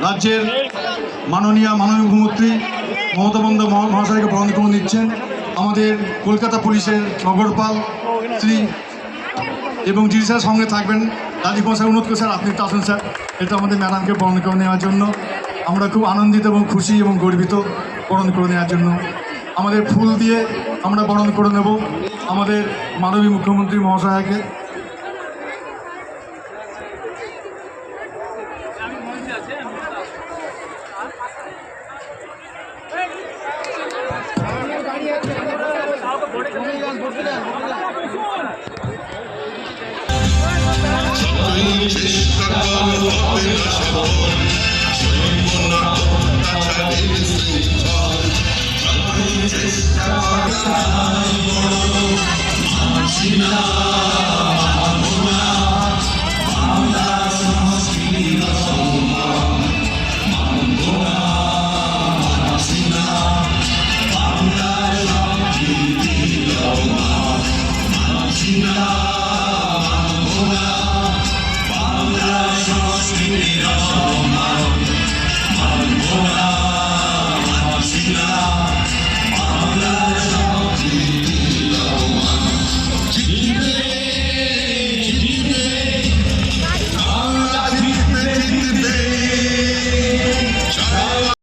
রাজ্যের মাননীয় মুখ্যমন্ত্রী মমতা বন্দ্যোপাধ্যায় মহাশয়কে বরণ করে নিচ্ছেন আমাদের কলকাতা পুলিশের নগরপাল শ্রী, এবং যিনি স্যার সঙ্গে থাকবেন রাজীব কুমার স্যার। অনুরোধ করে স্যার আপনি একটু আসুন স্যার, এটা আমাদের ম্যাডামকে বরণ করে নেওয়ার জন্য। আমরা খুব আনন্দিত এবং খুশি এবং গর্বিত বরণ করে নেওয়ার জন্য। আমাদের ফুল দিয়ে আমরা বরণ করে নেব আমাদের মাননীয় মুখ্যমন্ত্রী মহাশয়কে।